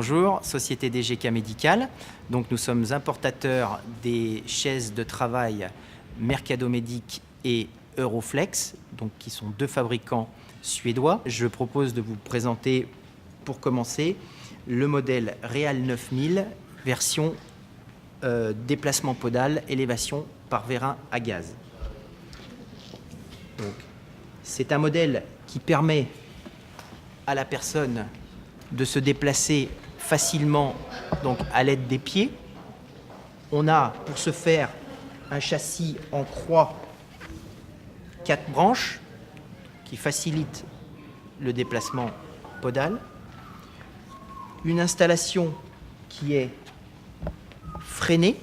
Bonjour, société DGK Médical. Donc nous sommes importateurs des chaises de travail Mercadomédic et Euroflex, donc qui sont deux fabricants suédois. Je propose de vous présenter, pour commencer, le modèle Real 9000, version déplacement podal, élévation par vérin à gaz. C'est un modèle qui permet à la personne de se déplacer facilement donc à l'aide des pieds. On a pour ce faire un châssis en croix 4 branches qui facilite le déplacement podal. Une installation qui est freinée,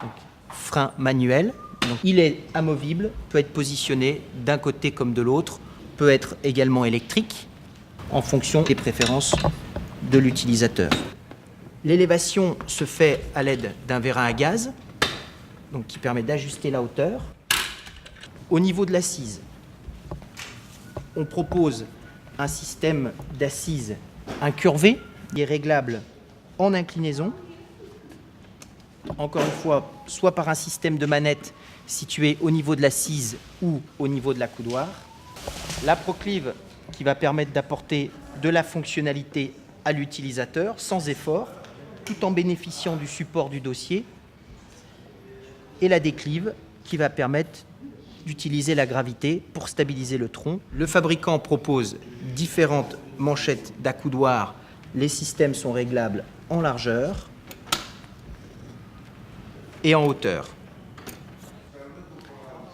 donc frein manuel. Donc, il est amovible, peut être positionné d'un côté comme de l'autre, peut être également électrique en fonction des préférences de l'utilisateur. L'élévation se fait à l'aide d'un vérin à gaz, donc qui permet d'ajuster la hauteur. Au niveau de l'assise, on propose un système d'assise incurvé qui est réglable en inclinaison. Encore une fois, soit par un système de manette situé au niveau de l'assise ou au niveau de la coudoir. La proclive qui va permettre d'apporter de la fonctionnalité à l'utilisateur sans effort, tout en bénéficiant du support du dossier. Et la déclive qui va permettre d'utiliser la gravité pour stabiliser le tronc. Le fabricant propose différentes manchettes d'accoudoir. Les systèmes sont réglables en largeur et en hauteur.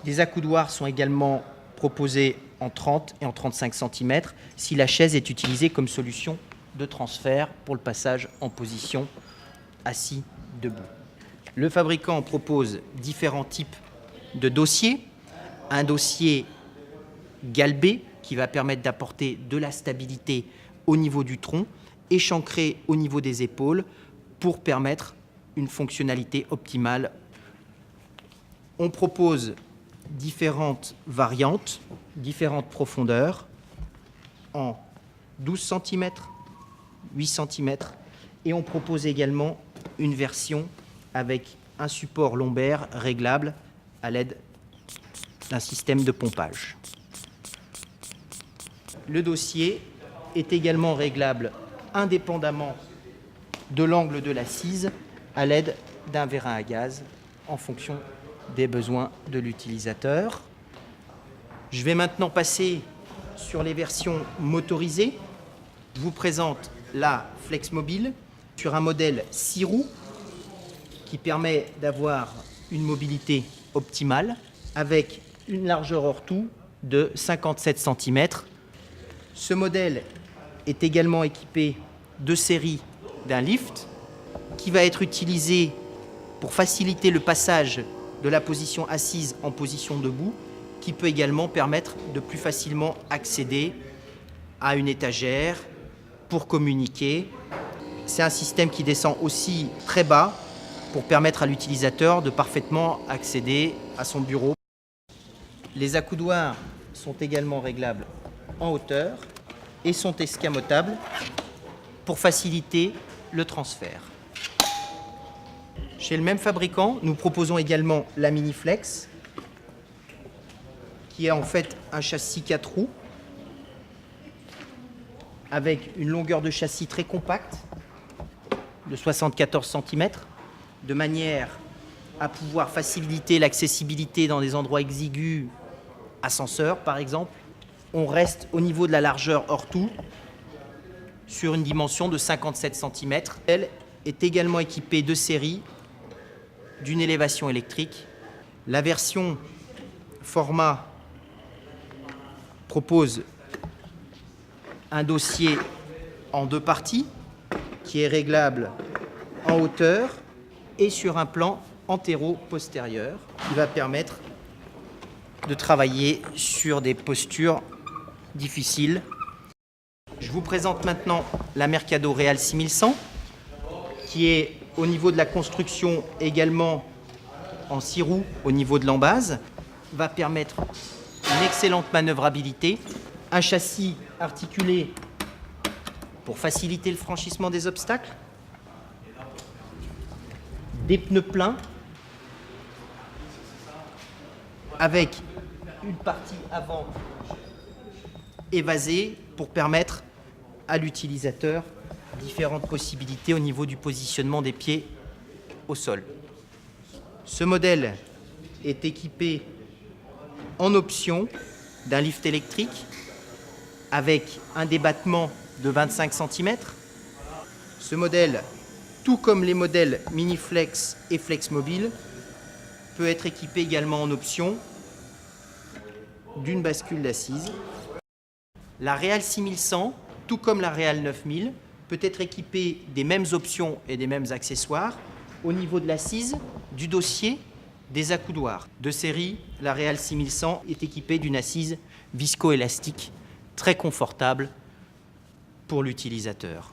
Les accoudoirs sont également proposés en 30 et en 35 cm si la chaise est utilisée comme solution de transfert pour le passage en position assis debout. Le fabricant propose différents types de dossiers. Un dossier galbé qui va permettre d'apporter de la stabilité au niveau du tronc, échancré au niveau des épaules pour permettre une fonctionnalité optimale. On propose différentes variantes, différentes profondeurs en 12 cm, 8 cm et on propose également une version avec un support lombaire réglable à l'aide d'un système de pompage. Le dossier est également réglable indépendamment de l'angle de l'assise à l'aide d'un vérin à gaz en fonction des besoins de l'utilisateur. Je vais maintenant passer sur les versions motorisées. Je vous présente la Flex Mobile sur un modèle 6 roues qui permet d'avoir une mobilité optimale avec une largeur hors tout de 57 cm. Ce modèle est également équipé de série d'un lift qui va être utilisé pour faciliter le passage de la position assise en position debout, qui peut également permettre de plus facilement accéder à une étagère pour communiquer. C'est un système qui descend aussi très bas pour permettre à l'utilisateur de parfaitement accéder à son bureau. Les accoudoirs sont également réglables en hauteur et sont escamotables pour faciliter le transfert. Chez le même fabricant, nous proposons également la Mini Flex, qui est en fait un châssis 4 roues avec une longueur de châssis très compacte de 74 cm, de manière à pouvoir faciliter l'accessibilité dans des endroits exigus, ascenseurs par exemple. On reste au niveau de la largeur hors tout sur une dimension de 57 cm. Elle est également équipée de série d'une élévation électrique. La version format propose un dossier en 2 parties qui est réglable en hauteur et sur un plan antéro-postérieur qui va permettre de travailler sur des postures difficiles. Je vous présente maintenant la Mercado Real 6100 qui est au niveau de la construction également en 6 roues au niveau de l'embase, va permettre une excellente manœuvrabilité, un châssis articulé pour faciliter le franchissement des obstacles, des pneus pleins avec une partie avant évasée pour permettre à l'utilisateur différentes possibilités au niveau du positionnement des pieds au sol. Ce modèle est équipé en option d'un lift électrique avec un débattement de 25 cm. Ce modèle, tout comme les modèles Miniflex et Flexmobile, peut être équipé également en option d'une bascule d'assise. La Real 6100, tout comme la Real 9000, peut être équipée des mêmes options et des mêmes accessoires au niveau de l'assise, du dossier, des accoudoirs. De série, la Real 6100 est équipée d'une assise viscoélastique très confortable pour l'utilisateur.